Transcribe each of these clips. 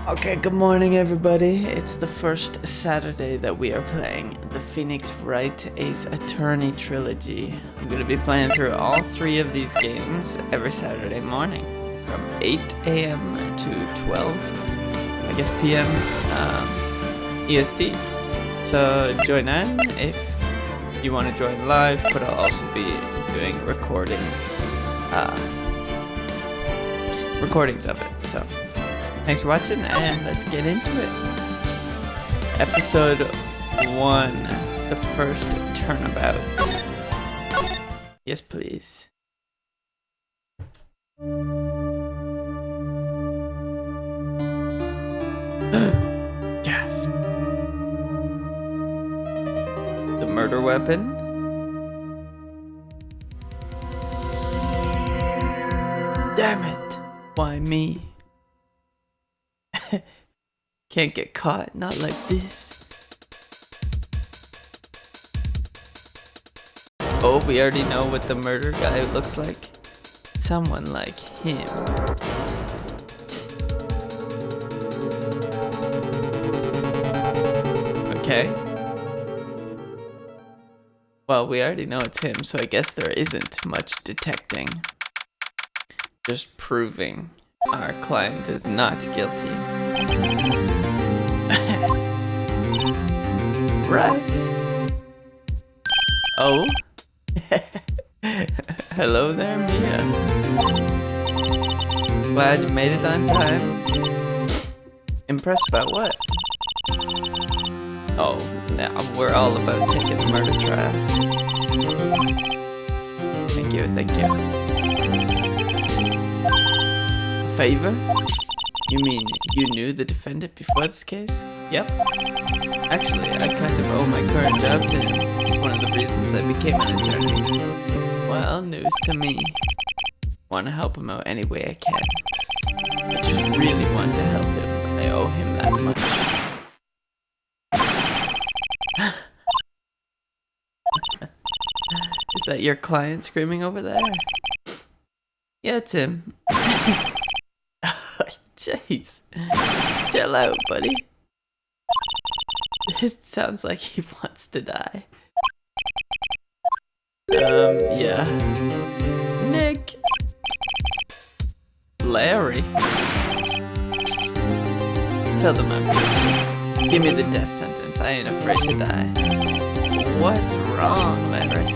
Okay, good morning everybody. It's the first Saturday that we are playing the Phoenix Wright Ace Attorney trilogy. I'm going to be playing through all three of these games every Saturday morning from 8 a.m. to 12, I guess p.m. EST. So join in if you want to join live, but I'll also be doing recordings of it. So thanks for watching, and let's get into it. Episode 1, the first turnabout. Yes, please. Gasp. The murder weapon. Damn it. Why me? Can't get caught, not like this. Oh, we already know what the murder guy looks like. Someone like him. Okay. Well, we already know it's him, so I guess there isn't much detecting. Just proving our client is not guilty. Right? Oh? Hello there, Mia. Glad you made it on time. Impressed by what? Oh, yeah, we're all about taking the murder trial. Thank you, thank you. A favor? You mean you knew the defendant before this case? Yep. Actually, I kind of owe my current job to him. It's one of the reasons I became an attorney. Well, news to me. Want to help him out any way I can. I just really want to help him. I owe him that much. Is that your client screaming over there? Yeah, it's him. Jeez. Chill out, buddy. It sounds like he wants to die. Yeah. Nick. Larry. Tell them I'm guilty. Give me the death sentence. I ain't afraid to die. What's wrong, Larry?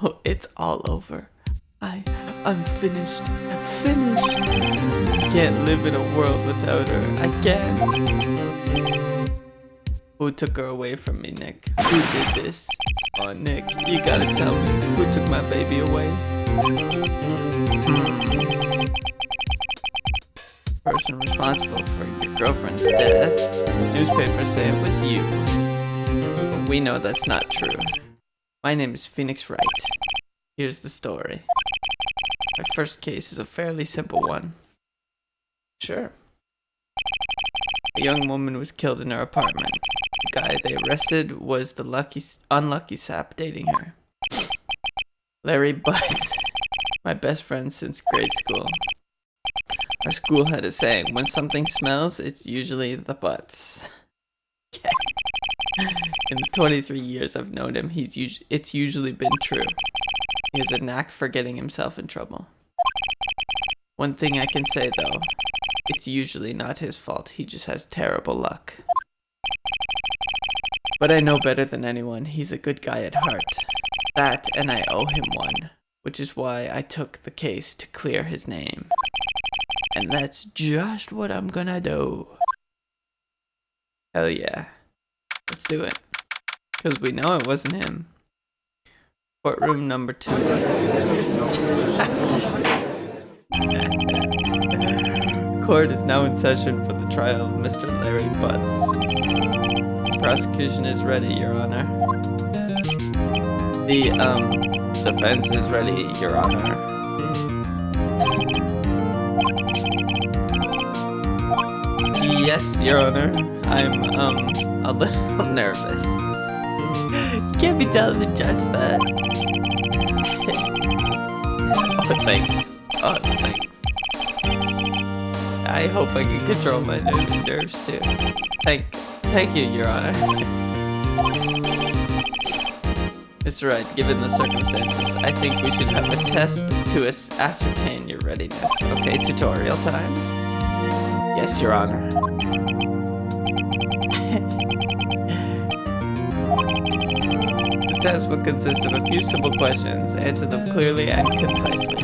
Oh, it's all over. I'm finished. Finished. Can't live in a world without her. I can't. Who took her away from me, Nick? Who did this? Oh, Nick, you gotta tell me. Who took my baby away? Person responsible for your girlfriend's death. Newspapers say it was you. But we know that's not true. My name is Phoenix Wright. Here's the story. My first case is a fairly simple one. Sure. A young woman was killed in her apartment. The guy they arrested was the unlucky sap dating her. Larry Butts, my best friend since grade school. Our school had a saying, when something smells, it's usually the butts. In the 23 years I've known him, it's usually been true. He has a knack for getting himself in trouble. One thing I can say though, it's usually not his fault, he just has terrible luck. But I know better than anyone, he's a good guy at heart. That, and I owe him one, which is why I took the case to clear his name. And that's just what I'm gonna do. Hell yeah. Let's do it. Because we know it wasn't him. Courtroom number 2. Court is now in session for the trial of Mr. Larry Butts. The prosecution is ready, Your Honor. The defense is ready, Your Honor. Yes, Your Honor. I'm a little nervous. Can't be telling the judge that. Oh, thanks. Oh, thanks. I hope I can control my nerves too. Thank you, Your Honor. Mr. Wright, given the circumstances, I think we should have a test to ascertain your readiness. Okay, tutorial time? Yes, Your Honor. The test will consist of a few simple questions. Answer them clearly and concisely.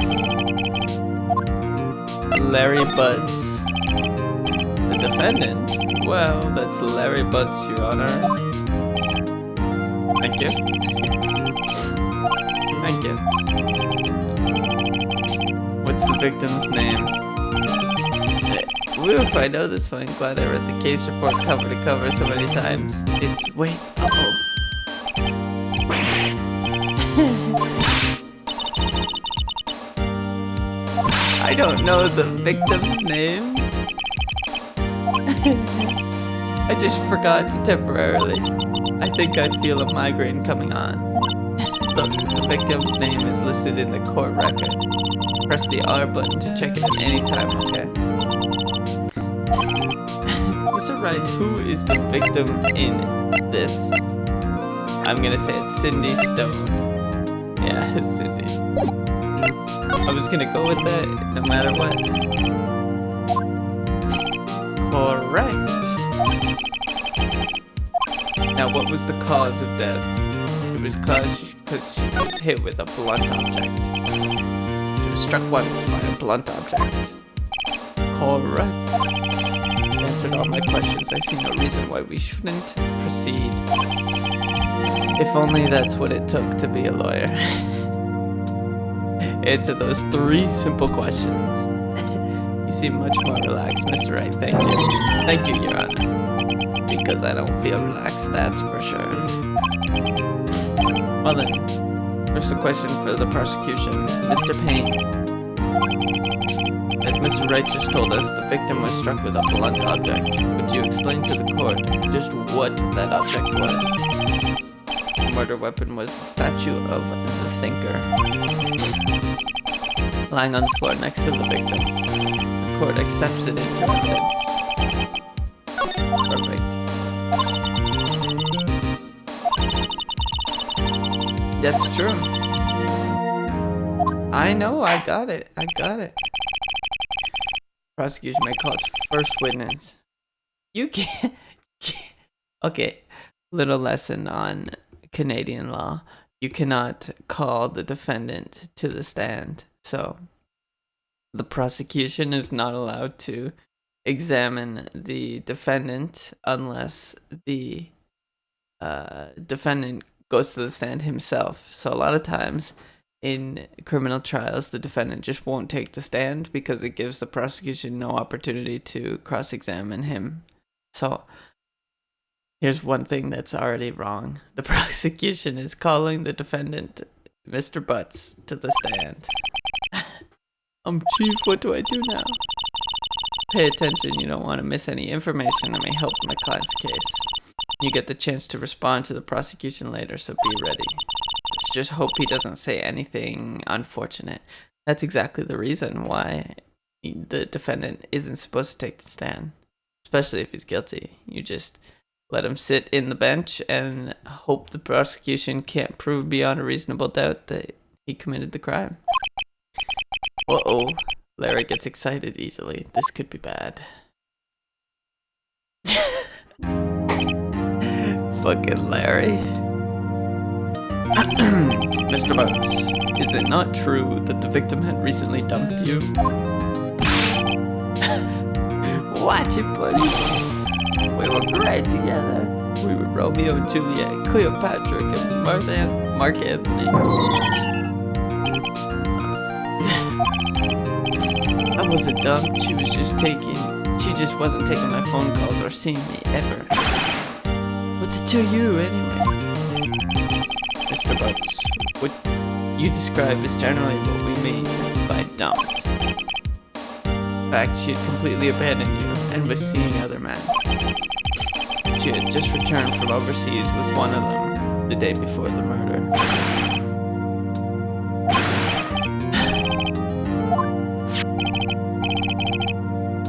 Larry Butts. The defendant? Well, that's Larry Butts, Your Honor. Thank you. Thank you. What's the victim's name? Woo, I know this one. Glad I read the case report cover to cover so many times. It's... wait. Uh-oh. I don't know the victim's name. I just forgot to temporarily. I think I feel a migraine coming on. Look, the victim's name is listed in the court record. Press the R button to check it at any time, okay? Mr. Wright, who is the victim in this? I'm gonna say it's Cindy Stone. Yeah, it's Cindy. I was gonna go with that no matter what. Correct. Now, what was the cause of death? It was because she was hit with a blunt object. She was struck once by a blunt object. Correct. Answered all my questions. I see no reason why we shouldn't proceed. If only that's what it took to be a lawyer. Answer those 3 simple questions. You seem much more relaxed, Mr. Wright. Thank you. Thank you, Your Honor. Because I don't feel relaxed, that's for sure. Well then, first a question for the prosecution. Mr. Payne. As Mr. Wright just told us, the victim was struck with a blunt object. Would you explain to the court just what that object was? The murder weapon was the statue of the Thinker, lying on the floor next to the victim. The court accepts it into evidence. Perfect. That's true. I know, I got it. Prosecution may call its first witness. You can't. Okay, little lesson on Canadian law. You cannot call the defendant to the stand. So, the prosecution is not allowed to examine the defendant unless the defendant goes to the stand himself. So a lot of times in criminal trials, the defendant just won't take the stand because it gives the prosecution no opportunity to cross-examine him. So here's one thing that's already wrong. The prosecution is calling the defendant, Mr. Butts, to the stand. Chief, what do I do now? Pay attention, you don't want to miss any information that may help my client's case. You get the chance to respond to the prosecution later, so be ready. Let's just hope he doesn't say anything unfortunate. That's exactly the reason why the defendant isn't supposed to take the stand, especially if he's guilty. You just let him sit in the bench and hope the prosecution can't prove beyond a reasonable doubt that he committed the crime. Uh-oh. Larry gets excited easily. This could be bad. Fucking Larry. Mr. Butts, is it not true that the victim had recently dumped you? Watch it, buddy. We were great together. We were Romeo and Juliet, Cleopatra, and Mark Anthony. I wasn't dumped. She just wasn't taking my phone calls or seeing me ever. What's it to you, anyway? Mr. Butts, what you describe is generally what we mean by dumped. In fact, she had completely abandoned you and was seeing other men. She had just returned from overseas with one of them the day before the murder.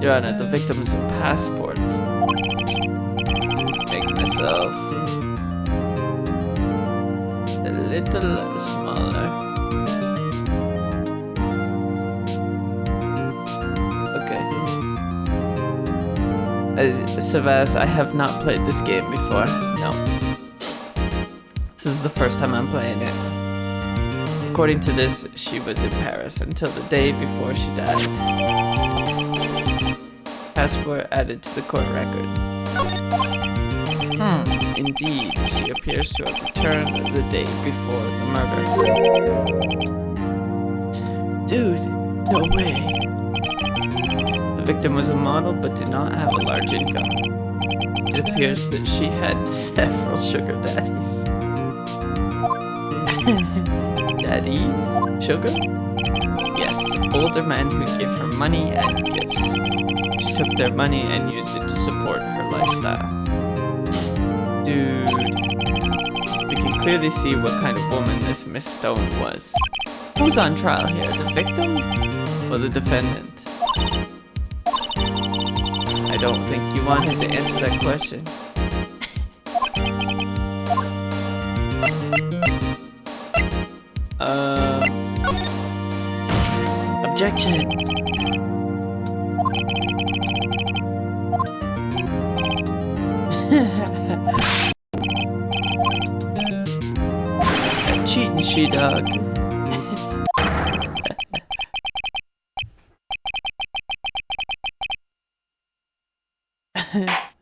Your Honor, the victim's passport. Make myself a little smaller. Okay. Savas, I have not played this game before. No. This is the first time I'm playing it. According to this, she was in Paris until the day before she died. Passport added to the court record. Indeed, she appears to have returned the day before the murder. Dude, no way. The victim was a model but did not have a large income. It appears that she had several sugar daddies. Daddies? Sugar? Yes, older men who gave her money and gifts. She took their money and used it to support her lifestyle. Dude, we can clearly see what kind of woman this Miss Stone was. Who's on trial here, the victim or the defendant? I don't think you wanted to answer that question. Objection! Cheating she-dog.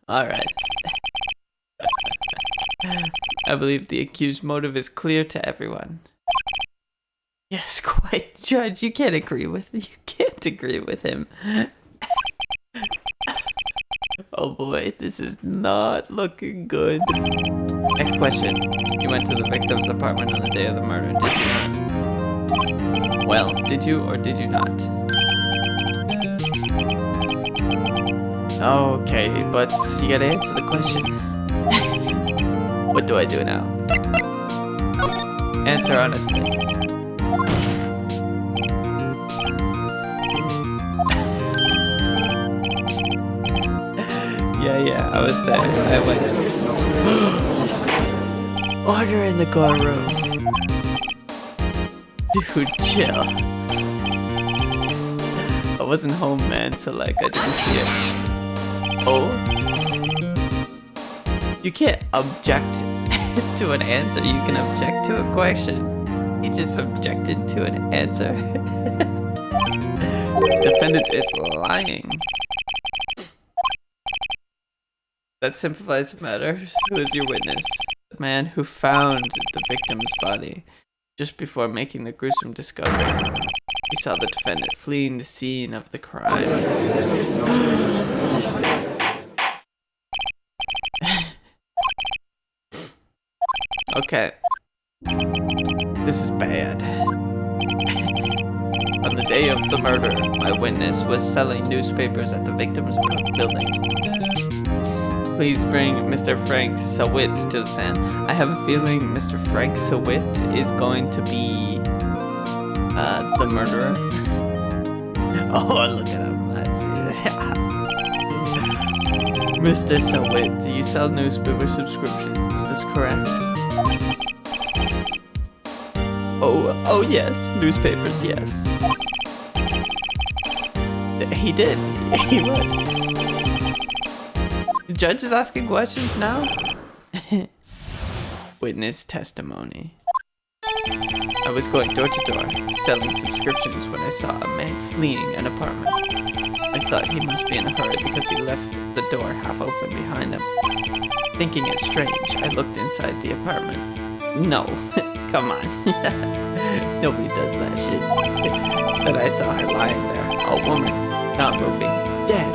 Alright. I believe the accused's motive is clear to everyone. Yes, quite, Judge. You can't agree with him. Oh boy, this is not looking good. Next question. You went to the victim's apartment on the day of the murder, did you not? Well, did you or did you not? Okay, but you gotta answer the question. What do I do now? Answer honestly. Yeah, I was there. I went. Order in the courtroom. Dude, chill. I wasn't home, man, so like I didn't see it. Oh? You can't object to an answer. You can object to a question. He just objected to an answer. Defendant is lying. That simplifies matters. Who is your witness? The man who found the victim's body just before making the gruesome discovery. He saw the defendant fleeing the scene of the crime. Okay. This is bad. On the day of the murder, my witness was selling newspapers at the victim's building. Please bring Mr. Frank Sawit to the stand. I have a feeling Mr. Frank Sawit is going to be the murderer. Oh, look at him. I see. Mr. Sawit, do you sell newspaper subscriptions? Is this correct? Oh yes, newspapers, yes. He did. He was. The judge is asking questions now? Witness testimony. I was going door to door, selling subscriptions when I saw a man fleeing an apartment. I thought he must be in a hurry because he left the door half open behind him. Thinking it strange, I looked inside the apartment. No, come on. Nobody does that shit. Then I saw her lying there, a woman, not moving, dead.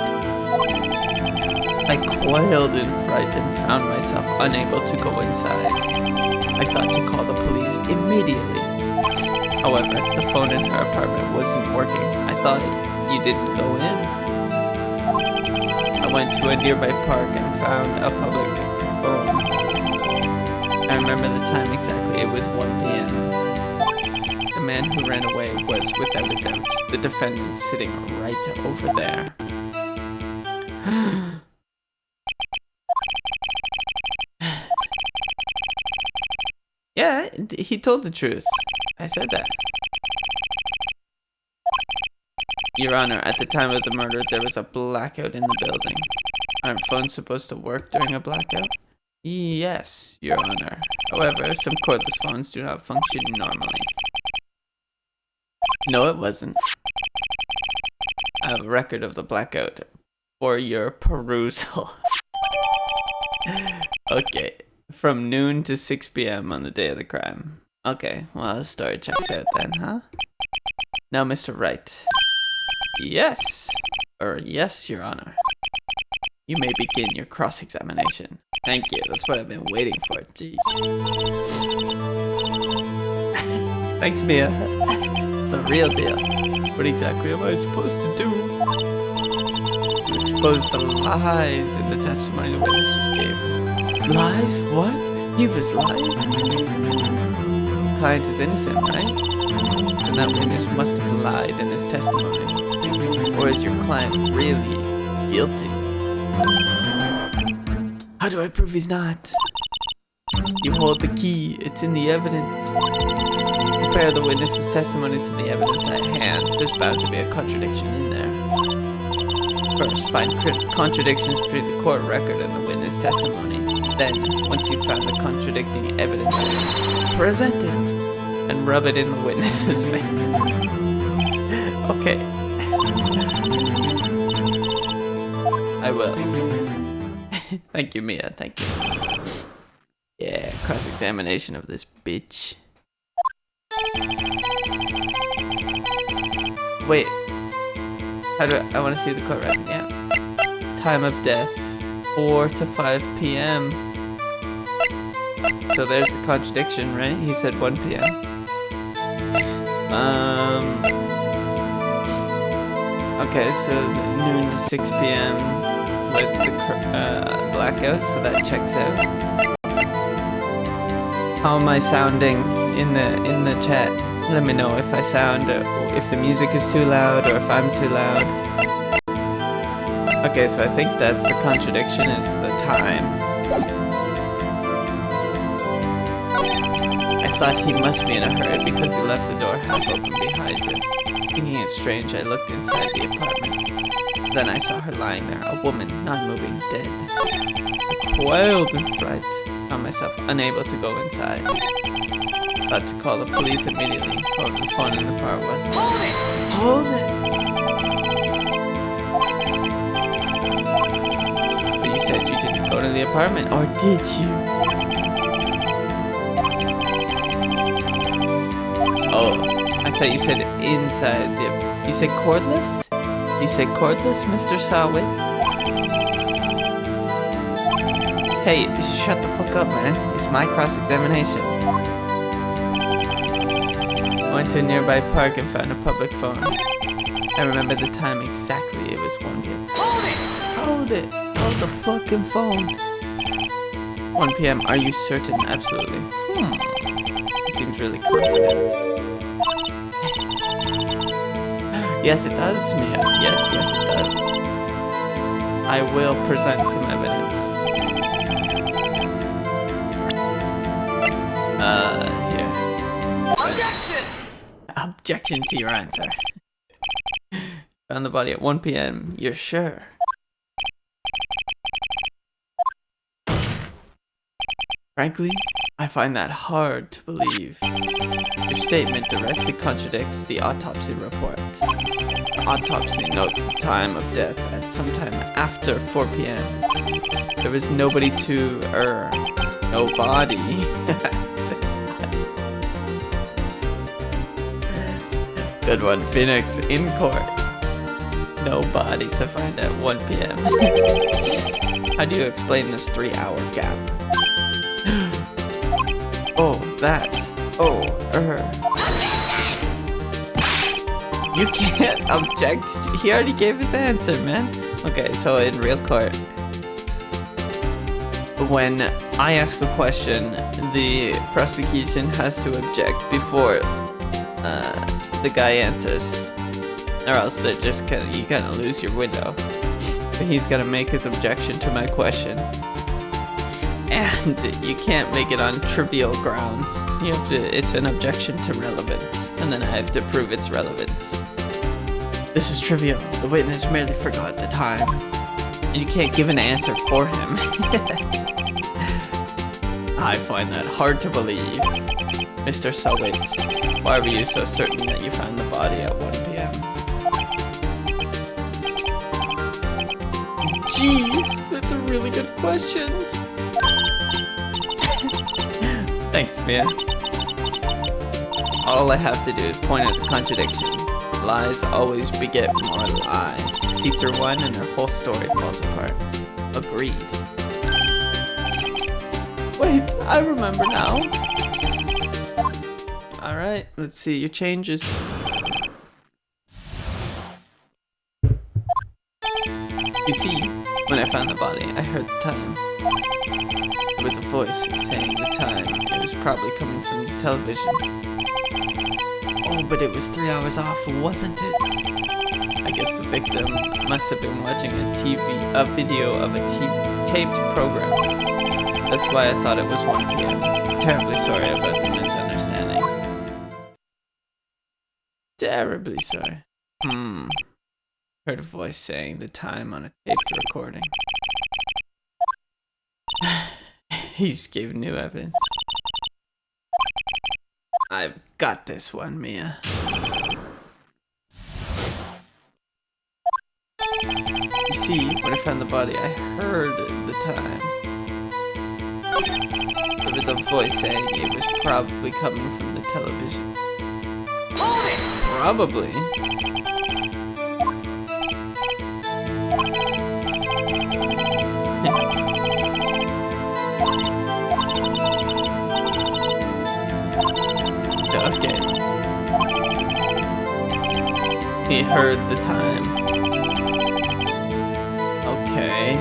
I coiled in fright and found myself unable to go inside. I thought to call the police immediately. However, the phone in her apartment wasn't working. I thought you didn't go in. I went to a nearby park and found a public phone. I remember the time exactly. It was 1 p.m. The man who ran away was, without a doubt, the defendant sitting right over there. Yeah, he told the truth. I said that. Your Honor, at the time of the murder, there was a blackout in the building. Aren't phones supposed to work during a blackout? Yes, Your Honor. However, some cordless phones do not function normally. No, it wasn't. I have a record of the blackout for your perusal. Okay, from noon to 6 p.m. on the day of the crime. Okay, well, the story checks out then, huh? Now, Mr. Wright. Yes, yes, Your Honor. You may begin your cross-examination. Thank you, that's what I've been waiting for, jeez. Thanks, Mia. It's the real deal. What exactly am I supposed to do? You expose the lies in the testimony the witness just gave. Lies? What? He was lying? The client is innocent, right? And that witness must have lied in his testimony. Or is your client really guilty? How do I prove he's not? You hold the key, it's in the evidence. Compare the witness's testimony to the evidence at hand. There's bound to be a contradiction in there. First, find contradictions between the court record and the witness testimony. Then, once you've found the contradicting evidence, present it and rub it in the witness's face. Okay. I will. Thank you, Mia. Thank you. Yeah, cross-examination of this bitch. Wait. How do I want to see the court record? Yeah. Time of death, 4 to 5 p.m. So there's the contradiction, right? He said 1 p.m. Okay, so noon to 6 p.m. was the blackout, so that checks out. How am I sounding in the chat? Let me know if I sound, if the music is too loud or if I'm too loud. Okay, so I think that's the contradiction, is the time. I thought he must be in a hurry because he left the door half open behind him. Thinking it strange, I looked inside the apartment. Then I saw her lying there, a woman, not moving, dead. I quailed in fright, found myself unable to go inside. About to call the police immediately, however the phone in the car was. Hold it! Hold it! But you said you didn't go to the apartment, or did you? Oh, I thought you said inside the... You said cordless? You say cordless, Mr. Sawit? Hey, shut the fuck up, man. It's my cross-examination. I went to a nearby park and found a public phone. I remember the time exactly. It was 1 p.m. Hold it! Hold it! Hold the fucking phone. 1 p.m. Are you certain? Absolutely. He seems really confident. Yes, it does, Mia. Yes, it does. I will present some evidence. Here. Objection! Objection to your answer. Found the body at 1 p.m. You're sure? Frankly, I find that hard to believe. Your statement directly contradicts the autopsy report. The autopsy notes the time of death at sometime after 4 p.m. There was nobody to, no body. Good one, Phoenix, in court. No body to find at 1 p.m. How do you explain this 3-hour gap? Oh, that. Oh, You can't object. He already gave his answer, man. Okay, so in real court, when I ask a question, the prosecution has to object before the guy answers, or else they're just you kind of lose your window. so he's gotta make his objection to my question. And you can't make it on trivial grounds. You have to, it's an objection to relevance, and then I have to prove its relevance. This is trivial. The witness merely forgot the time. And you can't give an answer for him. I find that hard to believe. Mr. Sowit, why were you so certain that you found the body at 1 p.m.? Gee, that's a really good question. Thanks, Mia. All I have to do is point out the contradiction. Lies always beget more lies. See through one and their whole story falls apart. Agreed. Wait, I remember now. Alright, let's see your changes. You see, when I found the body, I heard the time. There was a voice saying the time. It was probably coming from the television. Oh, but it was 3 hours off, wasn't it? I guess the victim must have been watching a video of a taped program. That's why I thought it was 1 p.m. Terribly sorry about the misunderstanding. Terribly sorry. Heard a voice saying the time on a taped recording. He's gave new evidence. I've got this one, Mia. You see, when I found the body, I heard the time. There was a voice saying it was probably coming from the television. Hold it! Probably. Okay. He heard the time. Okay.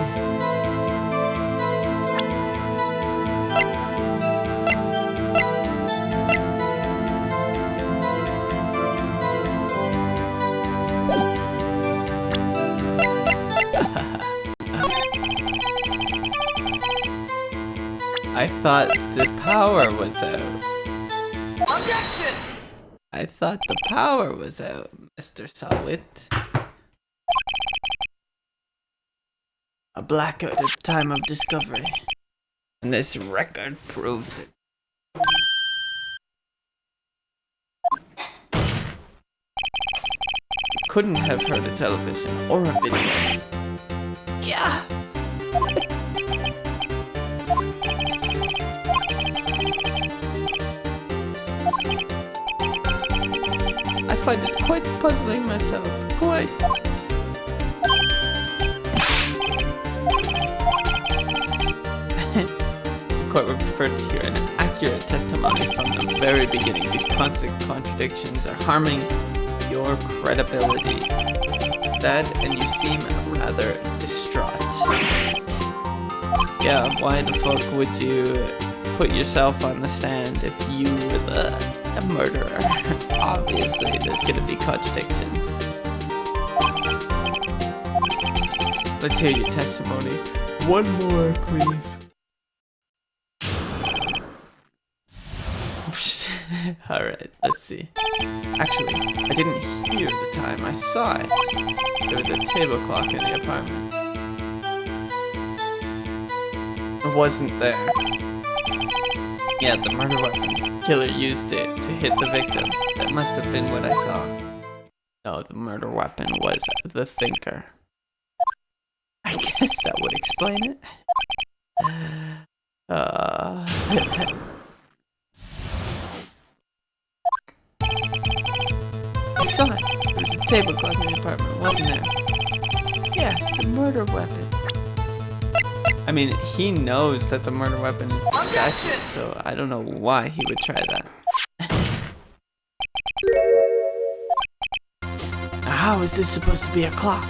I thought the power was out. Objection! I thought the power was out, Mr. Sowit. A blackout at the time of discovery. And this record proves it. Couldn't have heard a television or a video. Yeah! I find it quite puzzling myself. Quite. The court would prefer to hear an accurate testimony from the very beginning. These constant contradictions are harming your credibility. That, and you seem rather distraught. Yeah, why the fuck would you put yourself on the stand if you were a murderer? Obviously, there's gonna be contradictions. Let's hear your testimony. One more, please. Alright, let's see. Actually, I didn't hear the time, I saw it. There was a table clock in the apartment. It wasn't there. Yeah, the murder weapon. Killer used it to hit the victim. That must have been what I saw. No, the murder weapon was the thinker. I guess that would explain it. I saw it. There was a table clock in the apartment, wasn't there? Yeah, the murder weapon. I mean, he knows that the murder weapon is the statue, so I don't know why he would try that. How is this supposed to be a clock?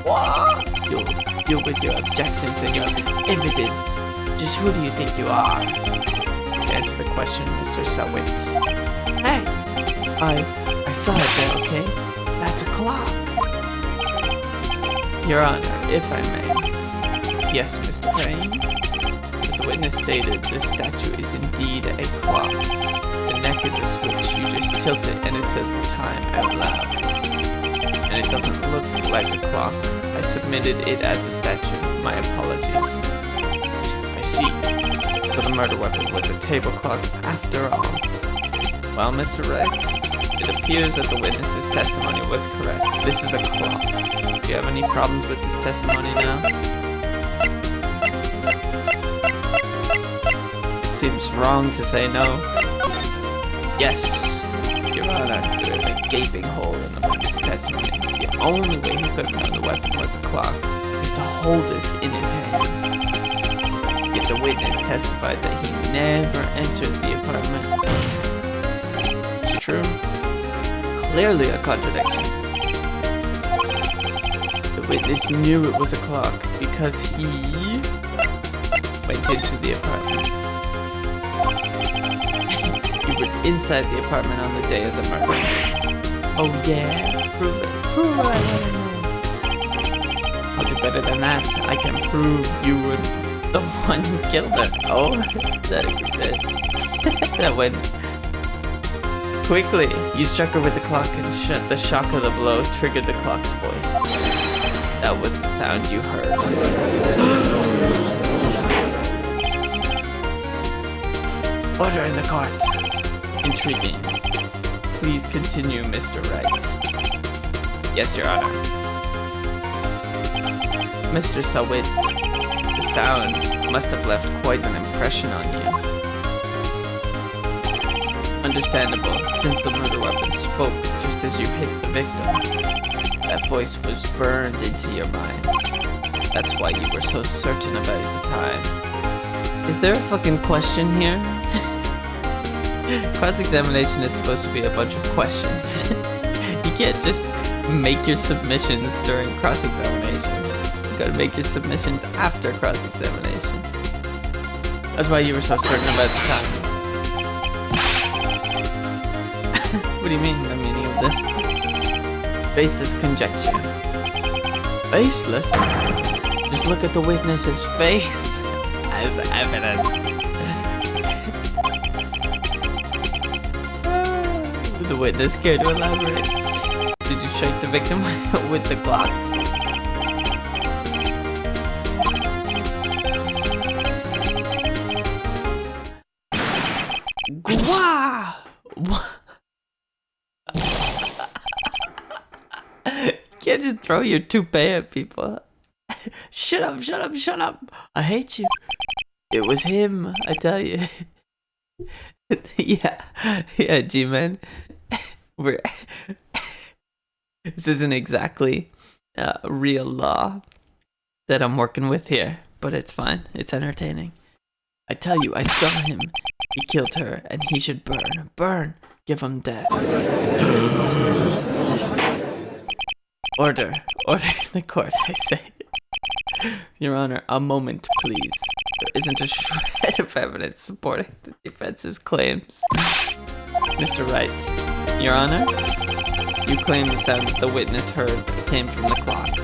What? You with your objections and your evidence. Just who do you think you are? To answer the question, Mr. Sowit. Hey! I saw it there, okay? That's a clock. Your Honor, if I may. Yes, Mr. Payne. As the witness stated, this statue is indeed a clock. The neck is a switch. You just tilt it and it says the time out loud. And it doesn't look like a clock. I submitted it as a statue. My apologies. I see. So the murder weapon was a table clock after all. Well, Mr. Wright, it appears that the witness's testimony was correct. This is a clock. Do you have any problems with this testimony now? Seems wrong to say no. Yes, Your Honor, there is a gaping hole in the witness testimony. The only way he could have known the weapon was a clock is to hold it in his hand. Yet the witness testified that he never entered the apartment. It's true. Clearly a contradiction. The witness knew it was a clock because he went into the apartment. You were inside the apartment on the day of the murder. Oh yeah? Prove it. Prove it, I wanna know. I'll do better than that. I can prove you were the one who killed her. Oh, that went quickly. You struck her with the clock and the shock of the blow triggered the clock's voice. That was the sound you heard. Order in the court. Intriguing. Please continue, Mr. Wright. Yes, Your Honor. Mr. Sawit, the sound must have left quite an impression on you. Understandable, since the murder weapon spoke just as you hit the victim. That voice was burned into your mind. That's why you were so certain about the time. Is there a fucking question here? Cross-examination is supposed to be a bunch of questions. You can't just make your submissions during cross-examination. You gotta make your submissions after cross-examination. That's why you were so certain about the time. What do you mean, the meaning of this? Baseless conjecture. Baseless? Just look at the witness's face as evidence. Would the witness care to elaborate? Did you shake the victim with the clock? Gwah! You can't just throw your toupee at people. Shut up, shut up, shut up! I hate you. It was him, I tell you. Yeah, G-Man. This isn't exactly real law that I'm working with here, but it's fine. It's entertaining. I tell you, I saw him. He killed her, and he should burn. Burn! Give him death. Order in the court, I say. Your Honor, a moment, please. There isn't a shred of evidence supporting the defense's claims. Mr. Wright, Your Honor, you claim the sound that the witness heard came from the clock. Do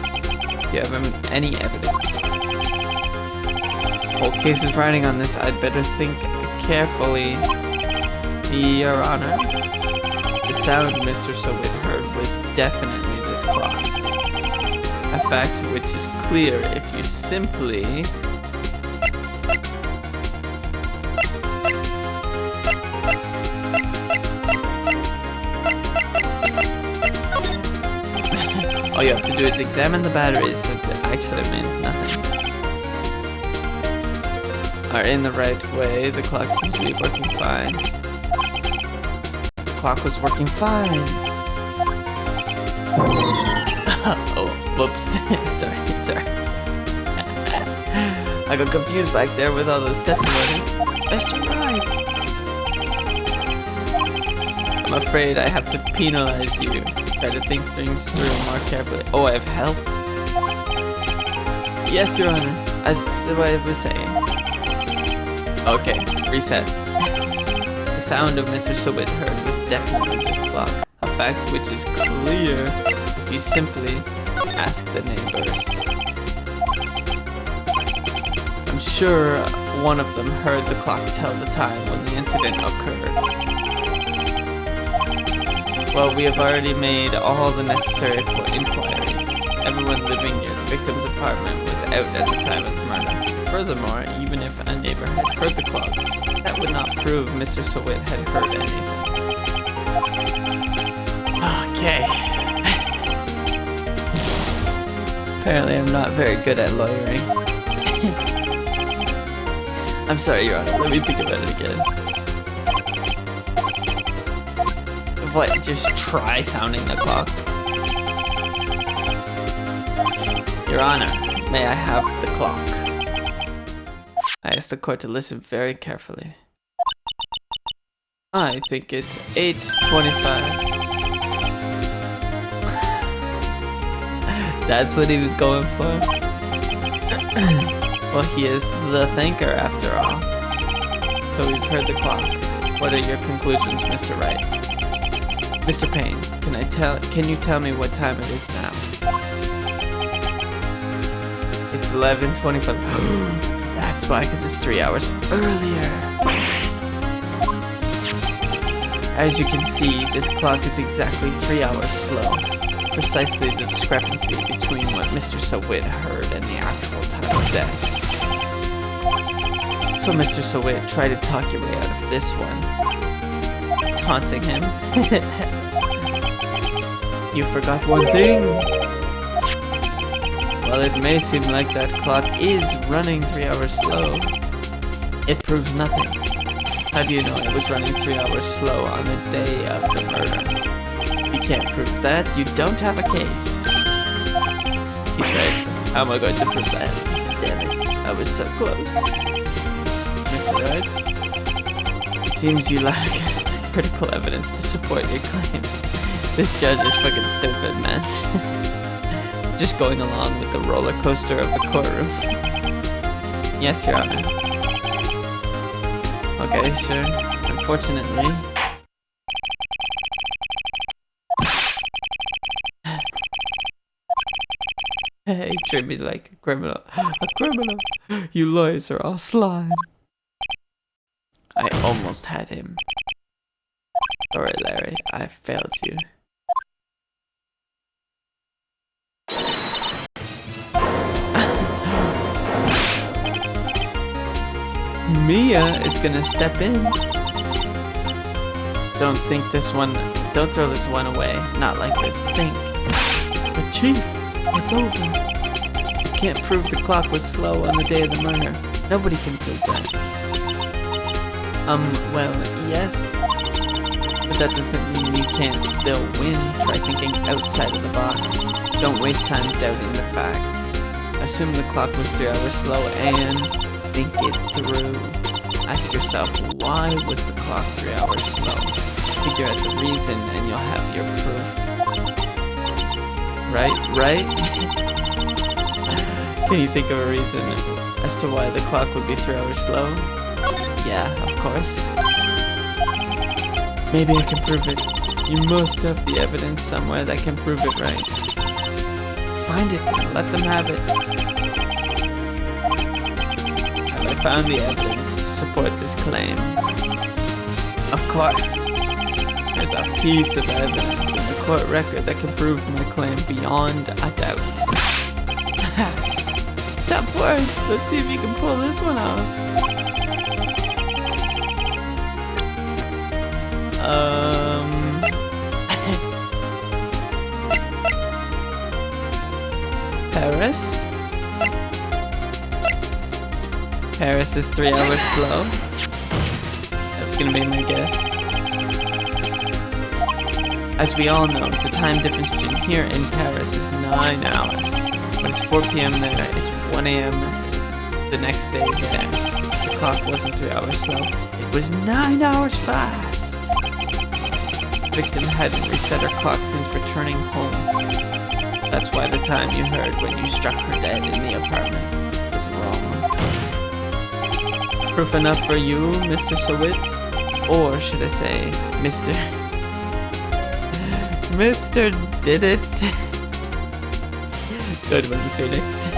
you have any evidence? Whole case is riding on this. I'd better think carefully. Your Honor, the sound Mr. Sawit heard was definitely this clock. A fact which is clear if you simply all you have to do is examine the batteries. That actually means nothing. Are in the right way. The clock seems to be working fine. The clock was working fine. Oh, whoops. sorry. I got confused back there with all those testimonies. Mr. Wright! I'm afraid I have to penalize you. Try to think things through more carefully. Oh, I have health? Yes, Your Honor. As I was saying. Okay, reset. The sound of Mr. Sawit heard was definitely this clock. A fact which is clear if you simply ask the neighbors. sure one of them heard the clock tell the time when the incident occurred. Well, we have already made all the necessary inquiries. Everyone living near the victim's apartment was out at the time of the murder. Furthermore, even if a neighbor had heard the clock, that would not prove Mr. Sowit had heard anything. Okay. Apparently I'm not very good at lawyering. I'm sorry, Your Honor. Let me think about it again. What? Just try sounding the clock? Your Honor, may I have the clock? I asked the court to listen very carefully. I think it's 8:25. That's what he was going for? Well, he is the thinker after all. So we've heard the clock. What are your conclusions, Mr. Wright? Mr. Payne, can you tell me what time it is now? It's 11:25. That's why, because it's 3 hours earlier. As you can see, this clock is exactly 3 hours slow. Precisely the discrepancy between what Mr. Sowit heard and the actual time of death. So Mr. Sowit, try to talk your way out of this one. Taunting him. You forgot one thing. While it may seem like that clock is running 3 hours slow, it proves nothing. How do you know it was running 3 hours slow on the day of the murder? If you can't prove that, you don't have a case. He's right. How am I going to prove that? Damn it, I was so close. Mr. Wright? It seems you lack critical evidence to support your claim. This judge is fucking stupid, man. Just going along with the roller coaster of the courtroom. Yes, Your Honor. Okay, sure. Unfortunately... Hey, treat me like a criminal. A criminal! You lawyers are all slime. I almost had him. Sorry, Larry. I failed you. Mia is gonna step in. Don't throw this one away. Not like this. Think. But Chief, it's over. You can't prove the clock was slow on the day of the murder. Nobody can prove that. Well, yes. But that doesn't mean you can't still win. Try thinking outside of the box. Don't waste time doubting the facts. Assume the clock was 3 hours slow and think it through. Ask yourself, why was the clock 3 hours slow? Figure out the reason and you'll have your proof. Right? Can you think of a reason as to why the clock would be 3 hours slow? Yeah, of course. Maybe I can prove it. You must have the evidence somewhere that can prove it right. Find it and let them have it. Have I found the evidence to support this claim? Of course. There's a piece of evidence in the court record that can prove my claim beyond a doubt. Tough words. Let's see if you can pull this one off. Paris? Paris is 3 hours slow. That's gonna be my guess. As we all know, the time difference between here and Paris is 9 hours. When it's 4 p.m. there, it's 1 a.m. the next day there. The clock wasn't 3 hours slow. It was 9 hours fast. The victim hadn't reset her clock since returning home. That's why the time you heard when you struck her dead in the apartment was wrong. Proof enough for you, Mr. Sowit? Or should I say, Mr. Mr. Did It? Good one, Phoenix.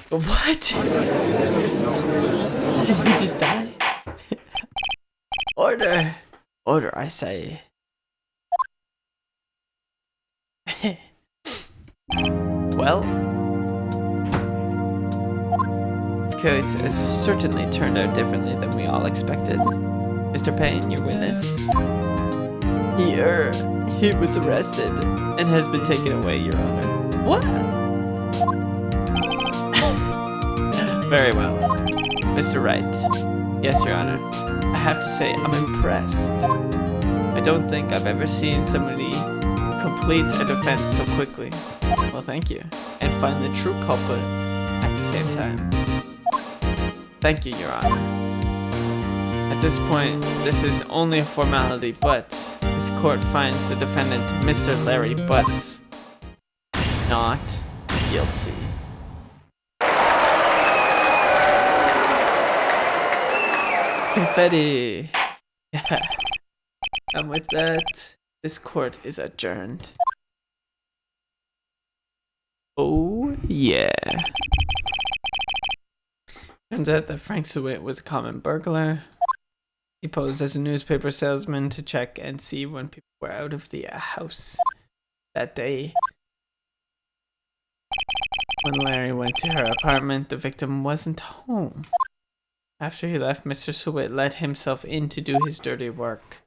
What? Did he just die? Order! Order, I say. Well, this case has certainly turned out differently than we all expected. Mr. Payne, your witness. He was arrested and has been taken away, Your Honor. What? Very well. Mr. Wright. Yes, Your Honor. I have to say, I'm impressed. I don't think I've ever seen somebody complete a defense so quickly. Well, thank you. And find the true culprit at the same time. Thank you, Your Honor. At this point, this is only a formality, but this court finds the defendant, Mr. Larry Butts, not guilty. Confetti! And with that, this court is adjourned. Oh, yeah. Turns out that Frank Sewitt was a common burglar. He posed as a newspaper salesman to check and see when people were out of the house that day. When Larry went to her apartment, the victim wasn't home. After he left, Mr. Sewitt let himself in to do his dirty work.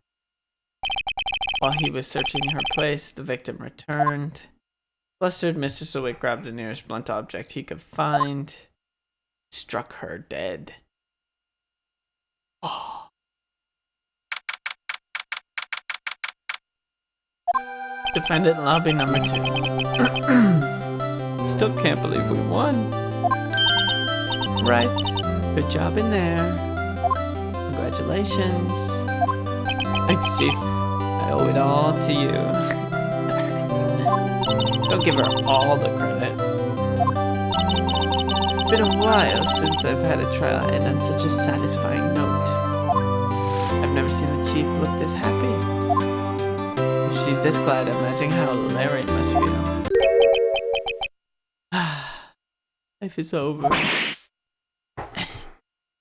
While he was searching her place, the victim returned. Flustered, Mr. Sewitt grabbed the nearest blunt object he could find, struck her dead. Oh. Defendant lobby number 2. Still can't believe we won. Right. Good job in there. Congratulations. Thanks, Chief. I owe it all to you. Don't give her all the credit. It's been a while since I've had a trial end on such a satisfying note. I've never seen the Chief look this happy. If she's this glad, imagine how Larry must feel. Life is over.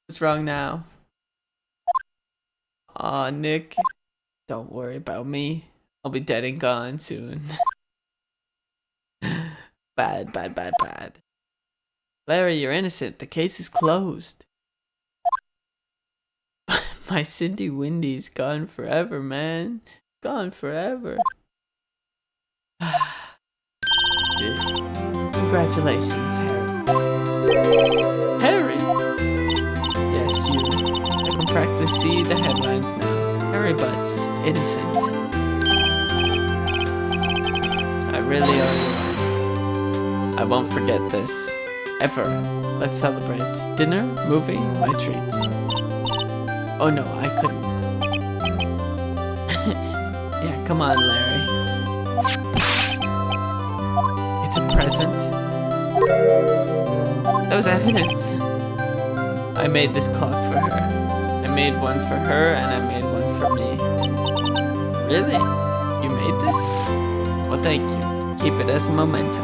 What's wrong now? Aw, Nick. Don't worry about me. I'll be dead and gone soon. Bad, bad, bad, bad. Larry, you're innocent. The case is closed. My Cindy Windy's gone forever, man. Gone forever. Jeez. Congratulations, Harry. Harry? Yes, you. I can practically see the headlines now. Harry Butts, innocent. I really owe you. I won't forget this. Ever. Let's celebrate. Dinner, movie, my treats. Oh no, I couldn't. Yeah, come on, Larry. It's a present. That was evidence. I made this clock for her. I made one for her and I made one for me. Really? You made this? Well, thank you. Keep it as a memento.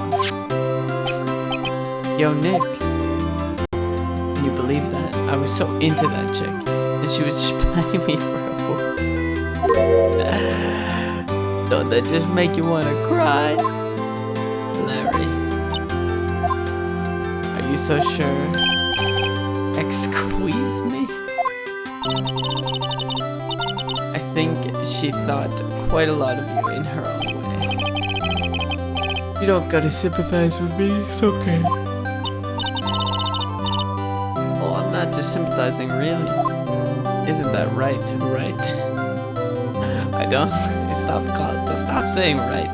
Yo, Nick. Can you believe that? I was so into that chick, and she was just playing me for a fool. Don't that just make you want to cry? Larry. Are you so sure? Squeeze me? I think she thought quite a lot of you in her own way. You don't gotta sympathize with me, it's okay. Well, I'm not just sympathizing, really. Isn't that right? Right? I don't. Stop saying right.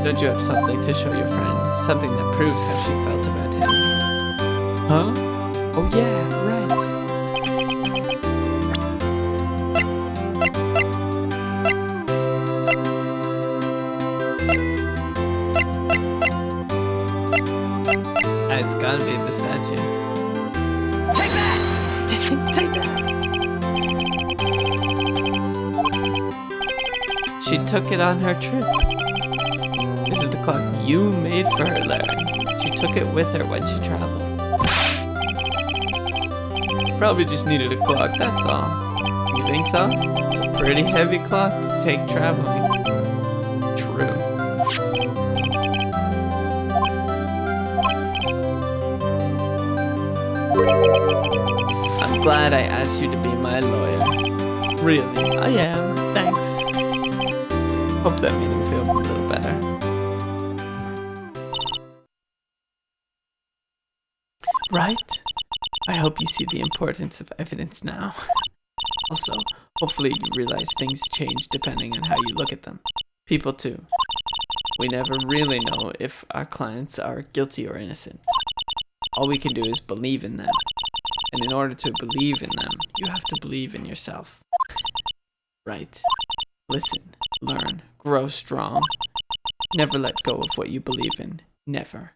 Don't you have something to show your friend? Something that proves how she felt about him? Huh? Oh yeah, right. It's gotta be the statue. Take that! Take that! She took it on her trip. This is the clock you made for her, Larry. She took it with her when she traveled. Probably just needed a clock, that's all. You think so? It's a pretty heavy clock to take traveling. True. I'm glad I asked you to be my lawyer. Really, I am. Thanks. Hope that made him feel a little better. Right? I hope you see the importance of evidence now. Also, hopefully you realize things change depending on how you look at them. People too. We never really know if our clients are guilty or innocent. All we can do is believe in them. And in order to believe in them, you have to believe in yourself. Right. Listen, learn, grow strong. Never let go of what you believe in. Never.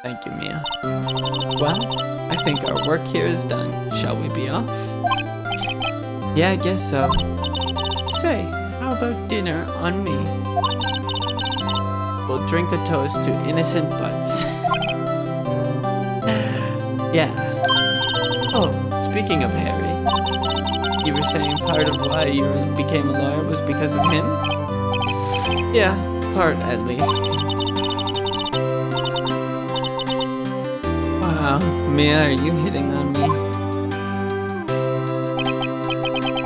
Thank you, Mia. Well, I think our work here is done. Shall we be off? Yeah, I guess so. Say, how about dinner on me? We'll drink a toast to innocent butts. Yeah. Oh, speaking of Harry, you were saying part of why you became a lawyer was because of him? Yeah, part at least. Wow, Mia, are you hitting on me?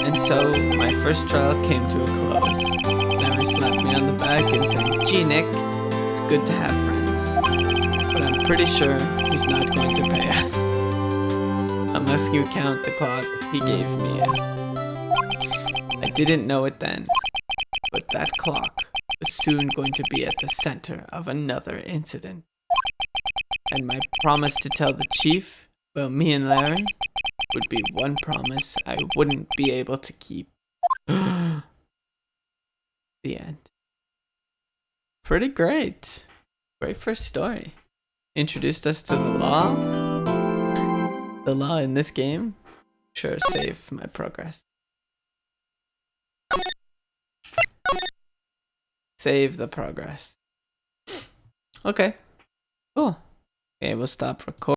And so, my first trial came to a close. Larry slapped me on the back and said, "Gee, Nick, it's good to have friends. But I'm pretty sure he's not going to pay us. Unless you count the clock he gave me." I didn't know it then, but that clock was soon going to be at the center of another incident. And my promise to tell the chief about me and Larry would be one promise I wouldn't be able to keep. The end. Pretty great. Great first story. Introduced us to the law. The law in this game. Sure, save my progress. Save the progress. Okay. Cool. Okay, we'll stop recording.